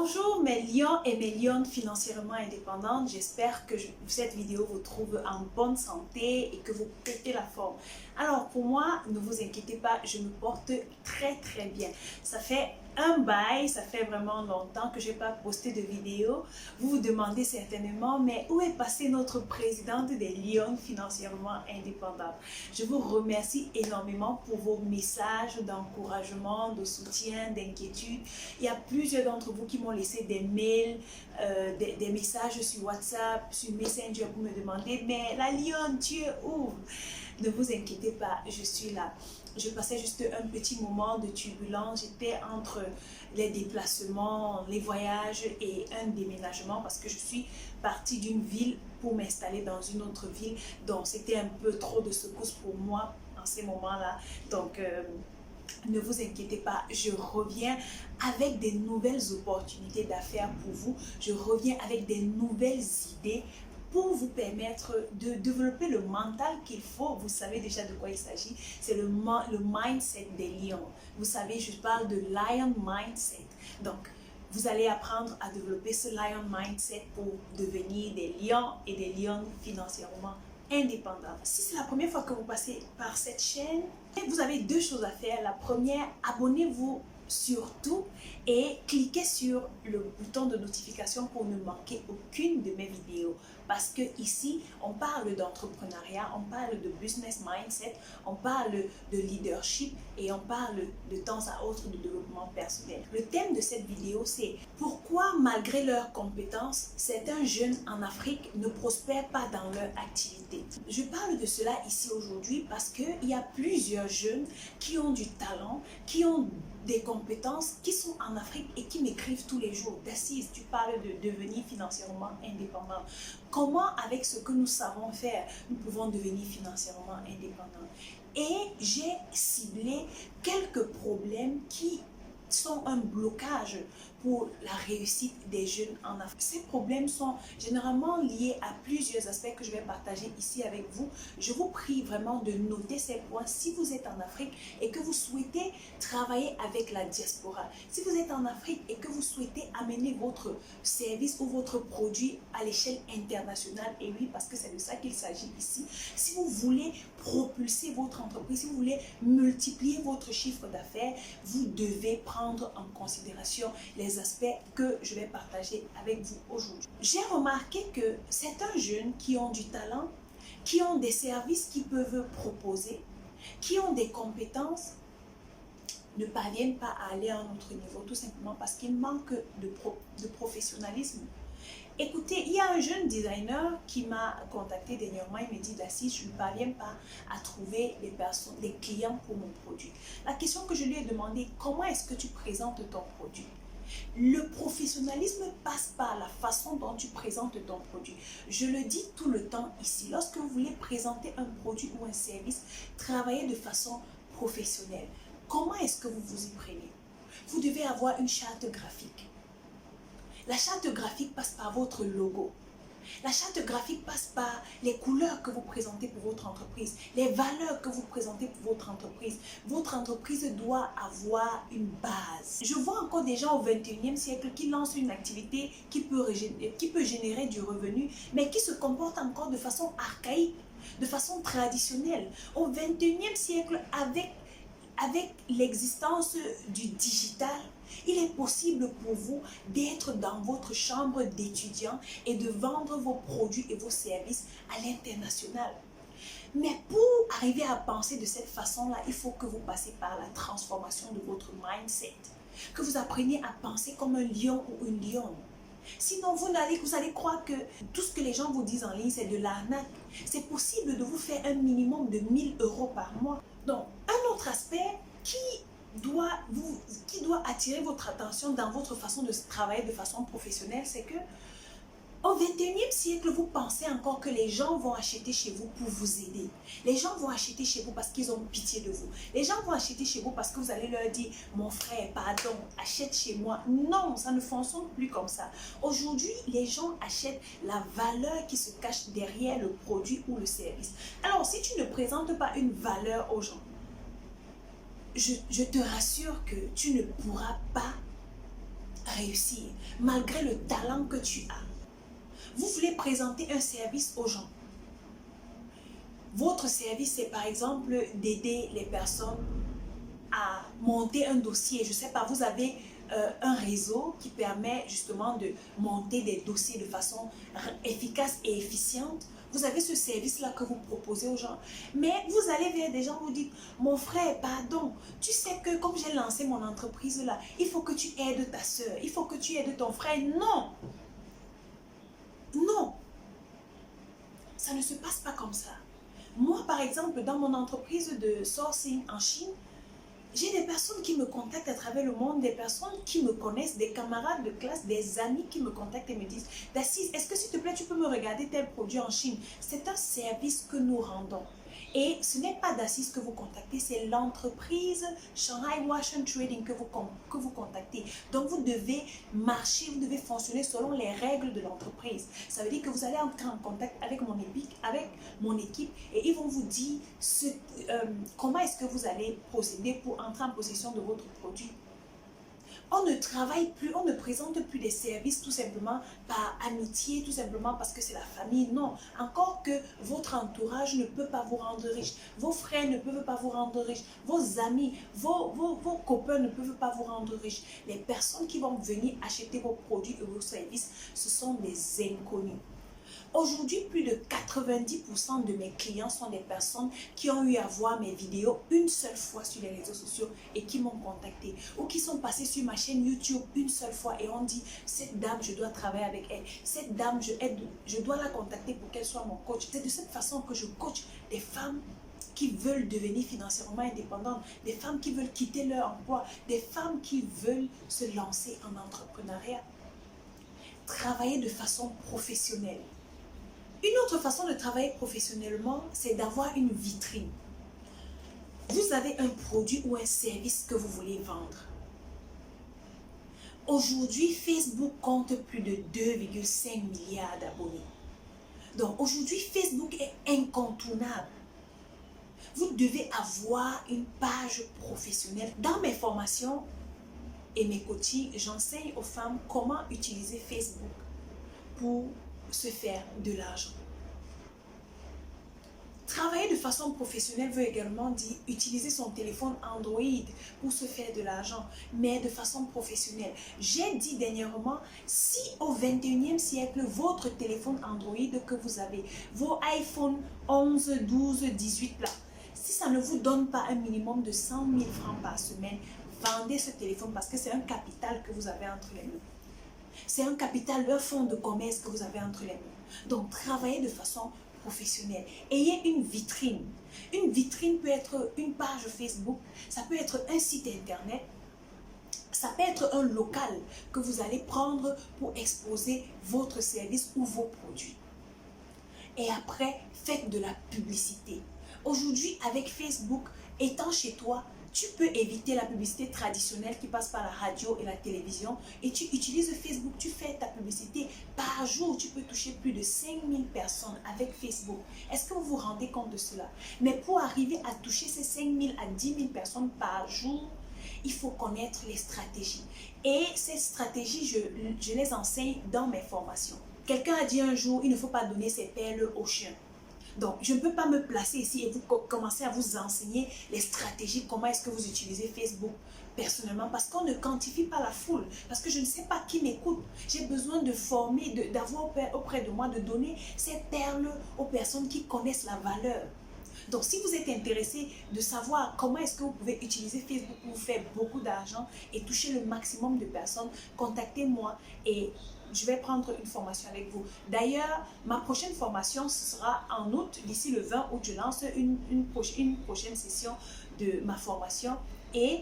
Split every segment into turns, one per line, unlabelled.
Bonjour mes lions et mes lionnes financièrement indépendantes, j'espère que cette vidéo vous trouve en bonne santé et que vous pétez la forme. Alors pour moi, ne vous inquiétez pas, je me porte très bien. Ça fait un bail, ça fait vraiment longtemps que je n'ai pas posté de vidéo. Vous vous demandez certainement, mais où est passée notre présidente des lions financièrement indépendantes? Je vous remercie énormément pour vos messages d'encouragement, de soutien, d'inquiétude. Il y a plusieurs d'entre vous qui m'ont laissé des mails, des messages sur WhatsApp, sur Messenger pour me demander « Mais la lionne, tu es où ?» Ne vous inquiétez pas, je suis là. Je passais juste un petit moment de turbulence. J'étais entre les déplacements, les voyages et un déménagement parce que je suis partie d'une ville pour m'installer dans une autre ville. Donc, c'était un peu trop de secousses pour moi en ces moments-là. Donc, ne vous inquiétez pas, je reviens avec des nouvelles opportunités d'affaires pour vous. Je reviens avec des nouvelles idées pour vous permettre de développer le mental qu'il faut. Vous savez déjà de quoi il s'agit. C'est le mindset des lions. Vous savez, je parle de lion mindset. Donc, vous allez apprendre à développer ce lion mindset pour devenir des lions et des lionnes financièrement indépendants. Si c'est la première fois que vous passez par cette chaîne, vous avez deux choses à faire. La première, abonnez-vous surtout et cliquez sur le bouton de notification pour ne manquer aucune de mes vidéos. Parce que ici, on parle d'entrepreneuriat, on parle de business mindset, on parle de leadership et on parle de temps à autre de développement personnel. Le thème de cette vidéo, c'est pourquoi malgré leurs compétences, certains jeunes en Afrique ne prospèrent pas dans leur activité. Je parle de cela ici aujourd'hui parce qu'il y a plusieurs jeunes qui ont du talent, qui ont des compétences, qui sont en Afrique et qui m'écrivent tous les jours. D'assise, tu parles de devenir financièrement indépendant. Comment, avec ce que nous savons faire, nous pouvons devenir financièrement indépendants? Et j'ai ciblé quelques problèmes qui sont un blocage pour la réussite des jeunes en Afrique. Ces problèmes sont généralement liés à plusieurs aspects que je vais partager ici avec vous. Je vous prie vraiment de noter ces points si vous êtes en Afrique et que vous souhaitez travailler avec la diaspora. Si vous êtes en Afrique et que vous souhaitez amener votre service ou votre produit à l'échelle internationale, et oui, parce que c'est de ça qu'il s'agit ici. Si vous voulez propulser votre entreprise, si vous voulez multiplier votre chiffre d'affaires, vous devez prendre en considération les aspects que je vais partager avec vous aujourd'hui. J'ai remarqué que certains jeunes qui ont du talent, qui ont des services qu'ils peuvent proposer, qui ont des compétences, ne parviennent pas à aller à un autre niveau, tout simplement parce qu'ils manquent de professionnalisme. Écoutez, il y a un jeune designer qui m'a contacté dernièrement, il me dit Dassy, je ne parviens pas à trouver des clients pour mon produit. La question que je lui ai demandé, comment est-ce que tu présentes ton produit? Le professionnalisme passe par la façon dont tu présentes ton produit. Je le dis tout le temps ici, lorsque vous voulez présenter un produit ou un service, travaillez de façon professionnelle. Comment est-ce que vous vous y prenez? Vous devez avoir une charte graphique. La charte graphique passe par votre logo. La charte graphique passe par les couleurs que vous présentez pour votre entreprise, les valeurs que vous présentez pour votre entreprise. Votre entreprise doit avoir une base. Je vois encore des gens au 21e siècle qui lancent une activité qui peut générer du revenu, mais qui se comportent encore de façon archaïque, de façon traditionnelle. Au 21e siècle, avec l'existence du digital, il est possible pour vous d'être dans votre chambre d'étudiant et de vendre vos produits et vos services à l'international. Mais pour arriver à penser de cette façon-là, il faut que vous passiez par la transformation de votre mindset, que vous appreniez à penser comme un lion ou une lionne. Sinon, vous allez croire que tout ce que les gens vous disent en ligne, c'est de l'arnaque. C'est possible de vous faire un minimum de 1000 € par mois. Donc, un autre aspect qui doit attirer votre attention dans votre façon de travailler de façon professionnelle, c'est que au 21e siècle, vous pensez encore que les gens vont acheter chez vous pour vous aider. Les gens vont acheter chez vous parce qu'ils ont pitié de vous. Les gens vont acheter chez vous parce que vous allez leur dire « Mon frère, pardon, achète chez moi. » Non, ça ne fonctionne plus comme ça. Aujourd'hui, les gens achètent la valeur qui se cache derrière le produit ou le service. Alors, si tu ne présentes pas une valeur aux gens, je te rassure que tu ne pourras pas réussir, malgré le talent que tu as. Vous voulez présenter un service aux gens. Votre service, c'est par exemple d'aider les personnes à monter un dossier. Je ne sais pas, vous avez un réseau qui permet justement de monter des dossiers de façon efficace et efficiente. Vous avez ce service-là que vous proposez aux gens. Mais vous allez vers des gens, vous dites, mon frère, pardon, tu sais que comme j'ai lancé mon entreprise là, il faut que tu aides ta soeur, il faut que tu aides ton frère. Non! Non! Ça ne se passe pas comme ça. Moi, par exemple, dans mon entreprise de sourcing en Chine, j'ai des personnes qui me contactent à travers le monde, des personnes qui me connaissent, des camarades de classe, des amis qui me contactent et me disent « Dassis, est-ce que s'il te plaît, tu peux me regarder tel produit en Chine ?» C'est un service que nous rendons. Et ce n'est pas Dassis que vous contactez, c'est l'entreprise Shanghai Wash and Trading que vous contactez. Donc vous devez marcher, vous devez fonctionner selon les règles de l'entreprise. Ça veut dire que vous allez entrer en contact avec mon équipe et ils vont vous dire comment est-ce que vous allez procéder pour entrer en possession de votre produit. On ne travaille plus, on ne présente plus des services tout simplement par amitié, tout simplement parce que c'est la famille. Non, encore que votre entourage ne peut pas vous rendre riche, vos frères ne peuvent pas vous rendre riche, vos amis, vos copains ne peuvent pas vous rendre riche. Les personnes qui vont venir acheter vos produits et vos services, ce sont des inconnus. Aujourd'hui, plus de 90% de mes clients sont des personnes qui ont eu à voir mes vidéos une seule fois sur les réseaux sociaux et qui m'ont contacté. Ou qui sont passés sur ma chaîne YouTube une seule fois et ont dit « Cette dame, je dois travailler avec elle. Cette dame, je dois la contacter pour qu'elle soit mon coach. » C'est de cette façon que je coach des femmes qui veulent devenir financièrement indépendantes, des femmes qui veulent quitter leur emploi, des femmes qui veulent se lancer en entrepreneuriat. Travailler de façon professionnelle. Une autre façon de travailler professionnellement, c'est d'avoir une vitrine. Vous avez un produit ou un service que vous voulez vendre. Aujourd'hui, Facebook compte plus de 2,5 milliards d'abonnés. Donc aujourd'hui, Facebook est incontournable. Vous devez avoir une page professionnelle. Dans mes formations et mes coachings, j'enseigne aux femmes comment utiliser Facebook pour se faire de l'argent. Travailler de façon professionnelle veut également dire utiliser son téléphone Android pour se faire de l'argent, mais de façon professionnelle. J'ai dit dernièrement, si au 21e siècle, votre téléphone Android que vous avez, vos iPhone 11, 12, 18 là, si ça ne vous donne pas un minimum de 100 000 francs par semaine, vendez ce téléphone parce que c'est un capital que vous avez entre les mains. C'est un capital, un fonds de commerce que vous avez entre les mains. Donc, travaillez de façon professionnelle. Ayez une vitrine. Une vitrine peut être une page Facebook, ça peut être un site internet, ça peut être un local que vous allez prendre pour exposer votre service ou vos produits. Et après, faites de la publicité. Aujourd'hui, avec Facebook, étant chez toi, tu peux éviter la publicité traditionnelle qui passe par la radio et la télévision et tu utilises Facebook, tu fais ta publicité. Par jour, tu peux toucher plus de 5000 personnes avec Facebook. Est-ce que vous vous rendez compte de cela? Mais pour arriver à toucher ces 5000 à 10 000 personnes par jour, il faut connaître les stratégies. Et ces stratégies, je les enseigne dans mes formations. Quelqu'un a dit un jour, il ne faut pas donner ses perles aux chiens. Donc, je ne peux pas me placer ici et vous commencer à vous enseigner les stratégies, comment est-ce que vous utilisez Facebook personnellement, parce qu'on ne quantifie pas la foule, parce que je ne sais pas qui m'écoute. J'ai besoin de former, d'avoir auprès de moi, de donner ces perles aux personnes qui connaissent la valeur. Donc, si vous êtes intéressé de savoir comment est-ce que vous pouvez utiliser Facebook pour faire beaucoup d'argent et toucher le maximum de personnes, contactez-moi et je vais prendre une formation avec vous. D'ailleurs, ma prochaine formation sera en août. D'ici le 20 août, je lance une prochaine session de ma formation. Et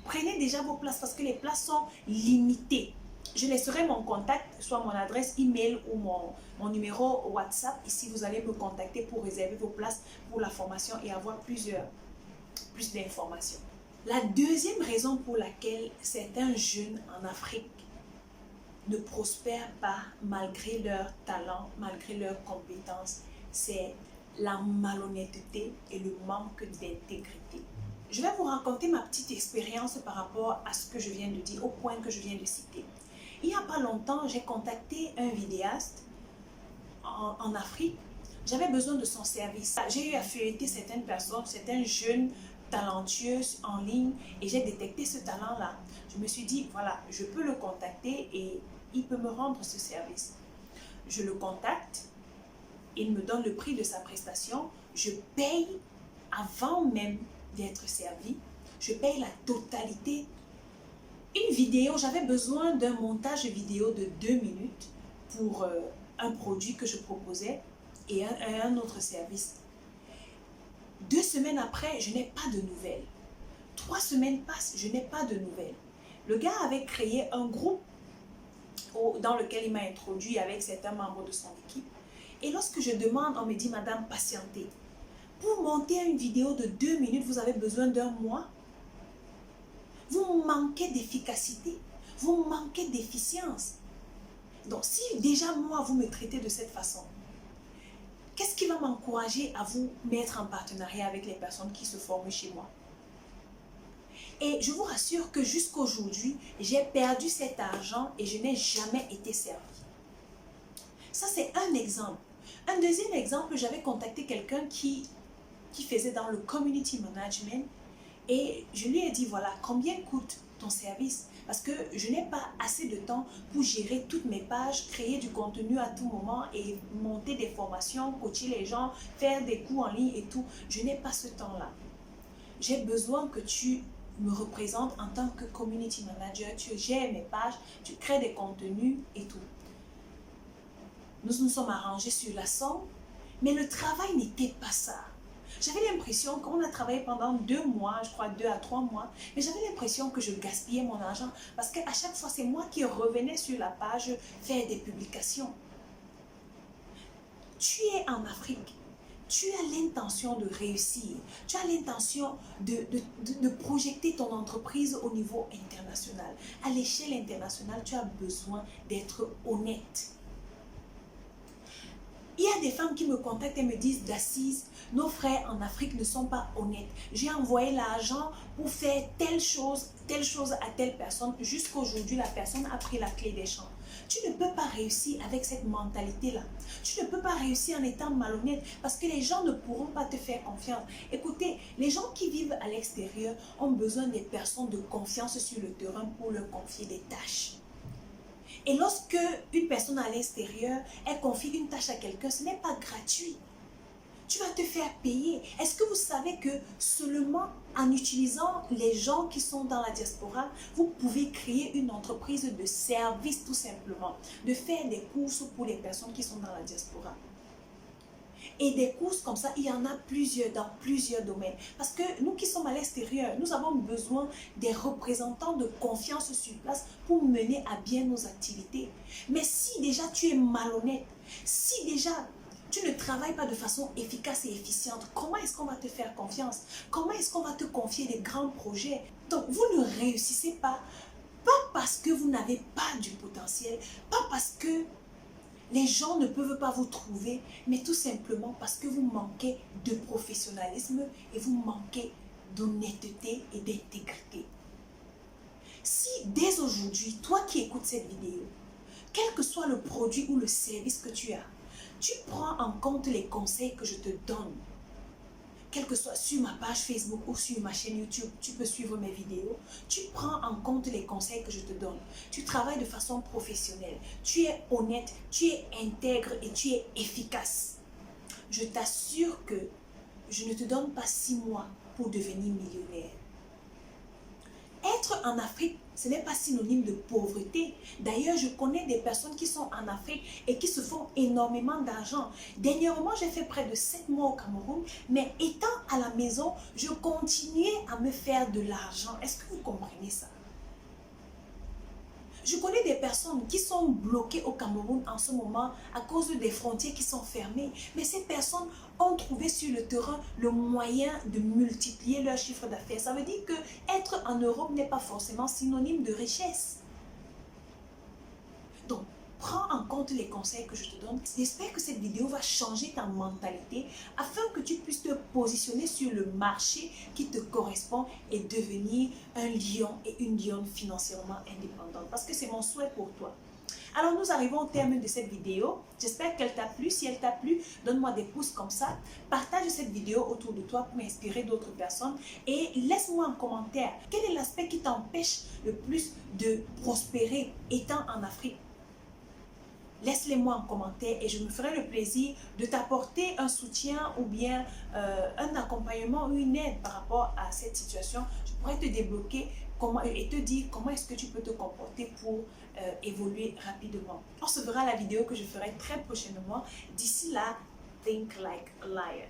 prenez déjà vos places parce que les places sont limitées. Je laisserai mon contact, soit mon adresse email ou mon numéro WhatsApp. Ici, vous allez me contacter pour réserver vos places pour la formation et avoir plus d'informations. La deuxième raison pour laquelle certains jeunes en Afrique ne prospèrent pas malgré leur talent, malgré leurs compétences, c'est la malhonnêteté et le manque d'intégrité. je vais vous raconter ma petite expérience par rapport à ce que je viens de dire, au point que je viens de citer. Il n'y a pas longtemps, j'ai contacté un vidéaste en Afrique. J'avais besoin de son service. J'ai eu à feuilleter certaines personnes, certains jeunes talentueux en ligne et j'ai détecté ce talent-là. Je me suis dit, voilà, je peux le contacter et il peut me rendre ce service. Je le contacte, il me donne le prix de sa prestation, je paye avant même d'être servi, je paye la totalité. Une vidéo, j'avais besoin d'un montage vidéo de 2 minutes pour un produit que je proposais et un autre service. 2 semaines après, je n'ai pas de nouvelles. 3 semaines passent, je n'ai pas de nouvelles. Le gars avait créé un groupe dans lequel il m'a introduit avec certains membres de son équipe. Et lorsque je demande, on me dit, madame, patientez. Pour monter une vidéo de 2 minutes, vous avez besoin d'un mois. Vous manquez d'efficacité, vous manquez d'efficience. Donc si déjà moi, vous me traitez de cette façon, qu'est-ce qui va m'encourager à vous mettre en partenariat avec les personnes qui se forment chez moi? Et je vous rassure que jusqu'aujourd'hui, j'ai perdu cet argent et je n'ai jamais été servi. Ça, c'est un exemple. Un deuxième exemple, j'avais contacté quelqu'un qui faisait dans le community management et je lui ai dit, voilà, combien coûte ton service? Parce que je n'ai pas assez de temps pour gérer toutes mes pages, créer du contenu à tout moment et monter des formations, coacher les gens, faire des cours en ligne et tout. Je n'ai pas ce temps-là. J'ai besoin que tu me représentes en tant que community manager, tu gères mes pages, tu crées des contenus et tout. Nous nous sommes arrangés sur la somme, mais le travail n'était pas ça. J'avais l'impression qu'on a travaillé pendant 2 mois, je crois 2 à 3 mois, mais j'avais l'impression que je gaspillais mon argent parce qu'à chaque fois, c'est moi qui revenais sur la page faire des publications. Tu es en Afrique, tu as l'intention de réussir, tu as l'intention de projeter ton entreprise au niveau international. À l'échelle internationale, tu as besoin d'être honnête. Il y a des femmes qui me contactent et me disent, d'Assise, nos frères en Afrique ne sont pas honnêtes. J'ai envoyé l'argent pour faire telle chose à telle personne. Jusqu'aujourd'hui, la personne a pris la clé des champs. Tu ne peux pas réussir avec cette mentalité-là. Tu ne peux pas réussir en étant malhonnête parce que les gens ne pourront pas te faire confiance. Écoutez, les gens qui vivent à l'extérieur ont besoin des personnes de confiance sur le terrain pour leur confier des tâches. Et lorsque une personne à l'extérieur, elle confie une tâche à quelqu'un, ce n'est pas gratuit. Tu vas te faire payer. Est-ce que vous savez que seulement en utilisant les gens qui sont dans la diaspora, vous pouvez créer une entreprise de service tout simplement, de faire des courses pour les personnes qui sont dans la diaspora. Et des courses comme ça, il y en a plusieurs dans plusieurs domaines. Parce que nous qui sommes à l'extérieur, nous avons besoin des représentants de confiance sur place pour mener à bien nos activités. Mais si déjà tu es malhonnête, si déjà tu ne travailles pas de façon efficace et efficiente, comment est-ce qu'on va te faire confiance? Comment est-ce qu'on va te confier des grands projets? Donc vous ne réussissez pas parce que vous n'avez pas du potentiel, pas parce que les gens ne peuvent pas vous trouver, mais tout simplement parce que vous manquez de professionnalisme et vous manquez d'honnêteté et d'intégrité. Si dès aujourd'hui, toi qui écoutes cette vidéo, quel que soit le produit ou le service que tu as, tu prends en compte les conseils que je te donne, quel que soit sur ma page Facebook ou sur ma chaîne YouTube, tu peux suivre mes vidéos. Tu prends en compte les conseils que je te donne. Tu travailles de façon professionnelle. Tu es honnête, tu es intègre et tu es efficace. Je t'assure que je ne te donne pas 6 mois pour devenir millionnaire. Être en Afrique, ce n'est pas synonyme de pauvreté. D'ailleurs, je connais des personnes qui sont en Afrique et qui se font énormément d'argent. Dernièrement, j'ai fait près de 7 mois au Cameroun, mais étant à la maison, je continuais à me faire de l'argent. Est-ce que vous comprenez ça? Je connais des personnes qui sont bloquées au Cameroun en ce moment à cause des frontières qui sont fermées. Mais ces personnes ont trouvé sur le terrain le moyen de multiplier leur chiffre d'affaires. Ça veut dire que être en Europe n'est pas forcément synonyme de richesse. Donc, prends en compte les conseils que je te donne. J'espère que cette vidéo va changer ta mentalité afin que tu puisses te positionner sur le marché qui te correspond et devenir un lion et une lionne financièrement indépendante. Parce que c'est mon souhait pour toi. Alors nous arrivons au terme de cette vidéo. J'espère qu'elle t'a plu. Si elle t'a plu, donne-moi des pouces comme ça. Partage cette vidéo autour de toi pour inspirer d'autres personnes. Et laisse-moi en commentaire quel est l'aspect qui t'empêche le plus de prospérer étant en Afrique. Laisse-les-moi en commentaire et je me ferai le plaisir de t'apporter un soutien ou bien un accompagnement ou une aide par rapport à cette situation. Je pourrais te débloquer et te dire comment est-ce que tu peux te comporter pour évoluer rapidement. On se verra à la vidéo que je ferai très prochainement. D'ici là, think like a lion.